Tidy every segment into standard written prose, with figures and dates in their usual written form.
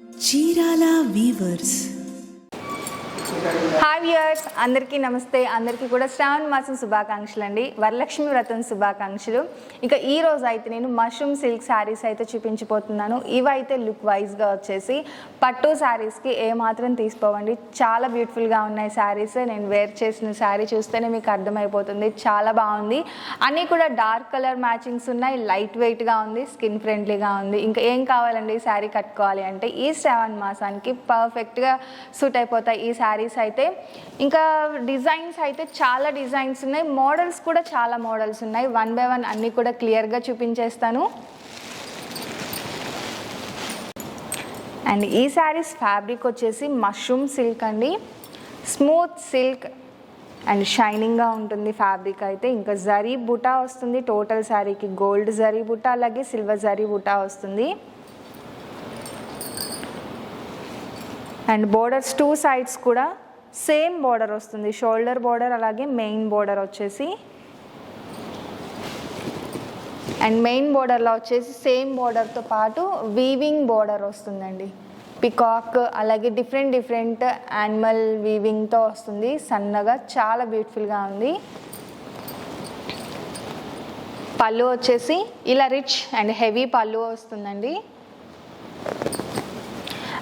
Chirala weavers. Hi viewers, అందరికీ నమస్తే. అందరికీ కూడా శ్రావణ మాసం శుభాకాంక్షలు అండి. వరలక్ష్మి వ్రతం శుభాకాంక్షలు. ఇక ఈ రోజు అయితే నేను మష్రూమ్ సిల్క్ శారీస్ అయితే చూపించిపోతున్నాను. ఇవైతే లుక్ వైజ్గా వచ్చేసి పట్టు శారీస్కి ఏమాత్రం తీసుకోవండి. చాలా బ్యూటిఫుల్గా ఉన్నాయి శారీస్. నేను వేర్ చేసిన శారీ చూస్తేనే మీకు అర్థమైపోతుంది, చాలా బాగుంది. అన్నీ కూడా డార్క్ కలర్ మ్యాచింగ్స్ ఉన్నాయి. లైట్ వెయిట్గా ఉంది, స్కిన్ ఫ్రెండ్లీగా ఉంది. ఇంకా ఏం కావాలండి శారీ కట్టుకోవాలి అంటే ఈ శ్రావణ మాసానికి పర్ఫెక్ట్గా సూట్ అయిపోతాయి ఈ శారీస్ అయితే. ఇంకా డిజైన్స్ అయితే చాలా డిజైన్స్ ఉన్నాయి, మోడల్స్ కూడా చాలా మోడల్స్ ఉన్నాయి. వన్ బై వన్ అన్నీ కూడా క్లియర్గా చూపించేస్తాను. అండ్ ఈ శారీస్ ఫ్యాబ్రిక్ వచ్చేసి మష్రూమ్ సిల్క్ అండి. స్మూత్ సిల్క్ అండ్ షైనింగ్గా ఉంటుంది ఫ్యాబ్రిక్ అయితే. ఇంకా జరీ బుటా వస్తుంది టోటల్ శారీకి. గోల్డ్ జరీ బుటా అలాగే సిల్వర్ జరీ బుటా వస్తుంది. అండ్ బోర్డర్స్ టూ సైడ్స్ కూడా సేమ్ బోర్డర్ వస్తుంది. షోల్డర్ బోర్డర్ అలాగే మెయిన్ బోర్డర్ వచ్చేసి. అండ్ మెయిన్ బోర్డర్లో వచ్చేసి సేమ్ బోర్డర్తో పాటు వీవింగ్ బోర్డర్ వస్తుందండి. పికాక్ అలాగే డిఫరెంట్ యానిమల్ వీవింగ్తో వస్తుంది సన్నగా. చాలా బ్యూటిఫుల్గా ఉంది. పళ్ళు వచ్చేసి ఇలా రిచ్ అండ్ హెవీ పళ్ళు వస్తుందండి.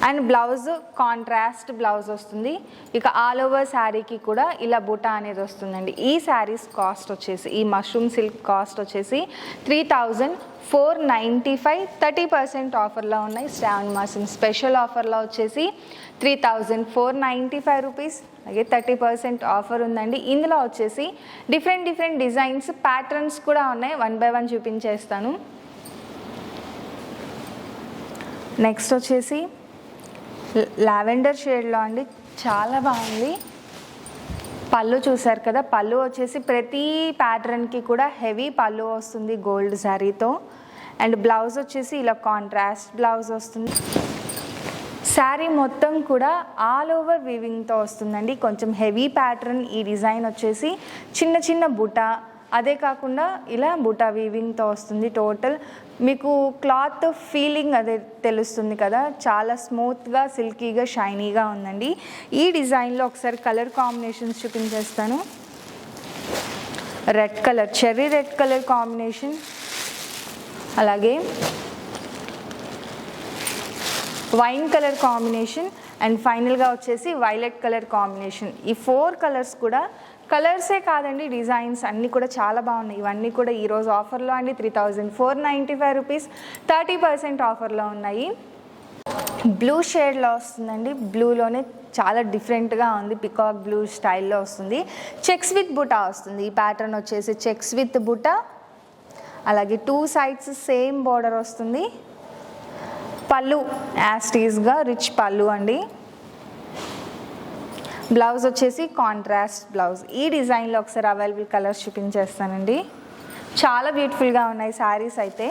అండ్ బ్లౌజ్ కాంట్రాస్ట్ బ్లౌజ్ వస్తుంది. ఇక ఆల్ ఓవర్ శారీకి కూడా ఇలా బుటా అనేది వస్తుందండి. ఈ శారీస్ కాస్ట్ వచ్చేసి ఈ మష్రూమ్ సిల్క్ కాస్ట్ వచ్చేసి 3495. 30% ఆఫర్లో ఉన్నాయి. శ్రావణ మాసం స్పెషల్ ఆఫర్లో వచ్చేసి 3495 రూపీస్. అలాగే 30% ఆఫర్ ఉందండి. ఇందులో వచ్చేసి డిఫరెంట్ డిజైన్స్ ప్యాటర్న్స్ కూడా ఉన్నాయి. వన్ బై వన్ చూపించేస్తాను. నెక్స్ట్ వచ్చేసి లావెండర్ షేడ్లో అండి, చాలా బాగుంది. పళ్ళు చూసారు కదా, పళ్ళు వచ్చేసి ప్రతి ప్యాటర్న్కి కూడా హెవీ పళ్ళు వస్తుంది గోల్డ్ శారీతో. అండ్ బ్లౌజ్ వచ్చేసి ఇలా కాంట్రాస్ట్ బ్లౌజ్ వస్తుంది. శారీ మొత్తం కూడా ఆల్ ఓవర్ వీవింగ్తో వస్తుందండి. కొంచెం హెవీ ప్యాటర్న్. ఈ డిజైన్ వచ్చేసి చిన్న బుటా, అదే కాకుండా ఇలా బుటా వీవింగ్తో వస్తుంది. టోటల్ మీకు క్లాత్ ఫీలింగ్ అదే తెలుస్తుంది కదా, చాలా స్మూత్గా సిల్కీగా షైనీగా ఉందండి. ఈ డిజైన్లో ఒకసారి కలర్ కాంబినేషన్స్ చూపించేస్తాను. Red colour, cherry red colour combination, అలాగే వైన్ కలర్ కాంబినేషన్, అండ్ ఫైనల్గా వచ్చేసి వైలెట్ కలర్ కాంబినేషన్. ఈ 4 కలర్స్ కూడా కలర్సే కాదండి, డిజైన్స్ అన్నీ కూడా చాలా బాగున్నాయి. ఇవన్నీ కూడా ఈరోజు ఆఫర్లో అండి. 3495 రూపీస్. 30% ఆఫర్లో ఉన్నాయి. బ్లూ షేడ్లో వస్తుందండి. బ్లూలోనే చాలా డిఫరెంట్గా ఉంది. పికాక్ బ్లూ స్టైల్లో వస్తుంది. చెక్స్ విత్ బుటా వస్తుంది. ఈ ప్యాటర్న్ వచ్చేసి చెక్స్ విత్ బుటా, అలాగే 2 సైడ్స్ సేమ్ బోర్డర్ వస్తుంది. పళ్ళు యాస్టీస్గా రిచ్ పళ్ళు అండి. బ్లౌజ్ వచ్చేసి కాంట్రాస్ట్ బ్లౌజ్. ఈ డిజైన్లో ఒకసారి అవైలబుల్ కలర్స్ చూపించేస్తానండి. చాలా బ్యూటిఫుల్గా ఉన్నాయి శారీస్ అయితే.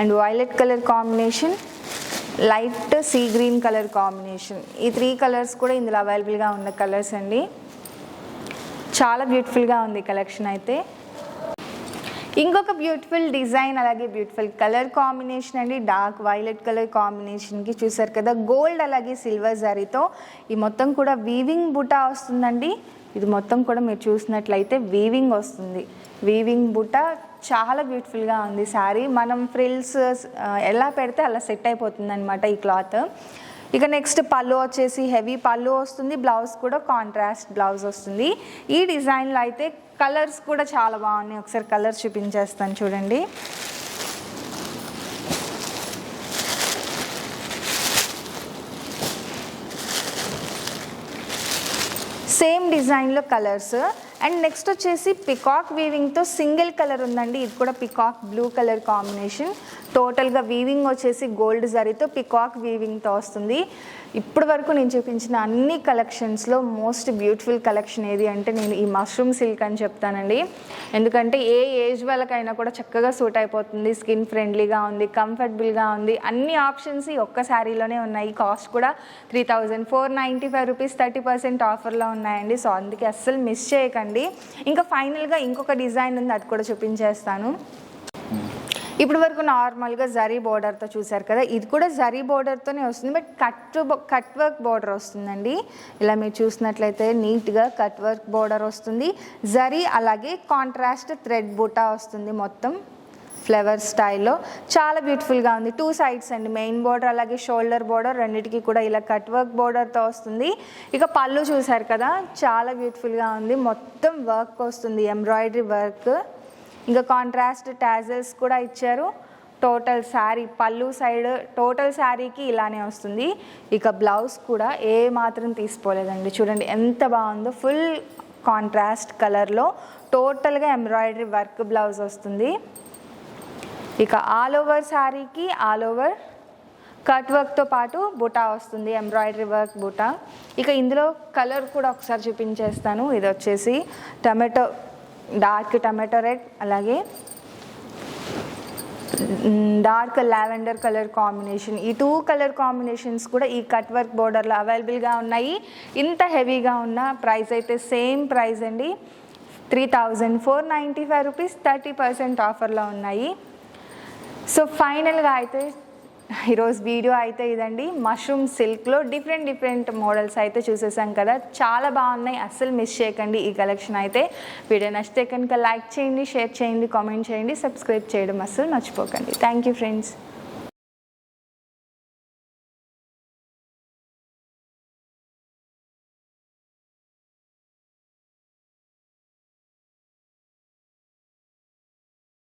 And violet colour combination, light sea green colour combination. ఈ 3 కలర్స్ కూడా ఇందులో అవైలబుల్గా ఉన్న కలర్స్ అండి. చాలా బ్యూటిఫుల్గా ఉంది కలెక్షన్ అయితే. ఇంకొక బ్యూటిఫుల్ డిజైన్ అలాగే బ్యూటిఫుల్ కలర్ కాంబినేషన్ అండి. డార్క్ వైలెట్ కలర్ కాంబినేషన్కి చూసారు కదా, గోల్డ్ అలాగే సిల్వర్ జరీతో ఈ మొత్తం కూడా వీవింగ్ బుటా వస్తుందండి. ఇది మొత్తం కూడా మీరు చూసినట్లయితే వీవింగ్ వస్తుంది. వీవింగ్ బుటా చాలా బ్యూటిఫుల్గా ఉంది శారీ. మనం ఫ్రిల్స్ ఎలా పెడితే అలా సెట్ అయిపోతుంది అనమాట ఈ క్లాత్. ఇక నెక్స్ట్ పళ్ళు వచ్చేసి హెవీ పళ్ళు వస్తుంది. బ్లౌజ్ కూడా కాంట్రాస్ట్ బ్లౌజ్ వస్తుంది. ఈ డిజైన్లో అయితే కలర్స్ కూడా చాలా బాగున్నాయి. ఒకసారి కలర్స్ చూపించేస్తాను చూడండి. సేమ్ డిజైన్లో కలర్స్. అండ్ నెక్స్ట్ వచ్చేసి పికాక్ వీవింగ్తో సింగిల్ కలర్ ఉందండి. ఇది కూడా పికాక్ బ్లూ కలర్ కాంబినేషన్. టోటల్గా వీవింగ్ వచ్చేసి గోల్డ్ జరీతో పికాక్ వీవింగ్తో వస్తుంది. ఇప్పటి వరకు నేను చూపించిన అన్ని కలెక్షన్స్లో మోస్ట్ బ్యూటిఫుల్ కలెక్షన్ ఏది అంటే నేను ఈ మష్రూమ్ సిల్క్ అని చెప్తానండి. ఎందుకంటే ఏ ఏజ్ వాళ్ళకైనా కూడా చక్కగా సూట్ అయిపోతుంది. స్కిన్ ఫ్రెండ్లీగా ఉంది, కంఫర్టబుల్గా ఉంది. అన్ని ఆప్షన్స్ ఈ ఒక్క శారీలోనే ఉన్నాయి. కాస్ట్ కూడా 3495 రూపీస్. 30% ఆఫర్లో ఉన్నాయండి. సో అందుకే అస్సలు మిస్ చేయకండి. ఇంకా ఫైనల్గా ఇంకొక డిజైన్ ఉంది, అది కూడా చూపించేస్తాను. ఇప్పుడు వరకు నార్మల్గా జరీ బోర్డర్తో చూసారు కదా, ఇది కూడా జరీ బోర్డర్తోనే వస్తుంది, బట్ కట్ వర్క్ బోర్డర్ వస్తుందండి. ఇలా మీరు చూసినట్లయితే నీట్గా కట్ వర్క్ బోర్డర్ వస్తుంది, జరీ అలాగే కాంట్రాస్ట్ థ్రెడ్ బూటా వస్తుంది, మొత్తం ఫ్లవర్ స్టైల్లో చాలా బ్యూటిఫుల్గా ఉంది. 2 సైడ్స్ అండి, మెయిన్ బోర్డర్ అలాగే షోల్డర్ బోర్డర్ రెండింటికి కూడా ఇలా కట్ వర్క్ బోర్డర్తో వస్తుంది. ఇక పళ్ళు చూసారు కదా, చాలా బ్యూటిఫుల్గా ఉంది, మొత్తం వర్క్ వస్తుంది, ఎంబ్రాయిడరీ వర్క్, ఇంకా కాంట్రాస్ట్ టాజల్స్ కూడా ఇచ్చారు. టోటల్ శారీ పళ్ళు సైడ్ టోటల్ శారీకి ఇలానే వస్తుంది. ఇక బ్లౌజ్ కూడా ఏ మాత్రం తీసుకోలేదండి, చూడండి ఎంత బాగుందో, ఫుల్ కాంట్రాస్ట్ కలర్లో టోటల్గా ఎంబ్రాయిడరీ వర్క్ బ్లౌజ్ వస్తుంది. ఇక ఆల్ ఓవర్ శారీకి ఆల్ ఓవర్ కట్ వర్క్తో పాటు బుటా వస్తుంది, ఎంబ్రాయిడరీ వర్క్ బుటా. ఇక ఇందులో కలర్ కూడా ఒకసారి చూపించేస్తాను. ఇది వచ్చేసి డార్క్ టమాటో రెడ్ అలాగే డార్క్ లావెండర్ కలర్ కాంబినేషన్. ఈ 2 కలర్ కాంబినేషన్స్ కూడా ఈ కట్ వర్క్ బోర్డర్లో అవైలబుల్గా ఉన్నాయి. ఇంత హెవీగా ఉన్న ప్రైస్ అయితే సేమ్ ప్రైస్ అండి, 3495 రూపీస్, 30% ఆఫర్లో ఉన్నాయి. సో ఫైనల్గా అయితే ఈరోజు వీడియో అయితే ఇదండి. మష్రూమ్ సిల్క్లో డిఫరెంట్ మోడల్స్ అయితే చూసేసాం కదా, చాలా బాగున్నాయి, అస్సలు మిస్ చేయకండి ఈ కలెక్షన్ అయితే. వీడియో నచ్చితే కనుక లైక్ చేయండి, షేర్ చేయండి, కామెంట్ చేయండి, సబ్స్క్రైబ్ చేయడం అస్సలు మర్చిపోకండి. Thank you friends.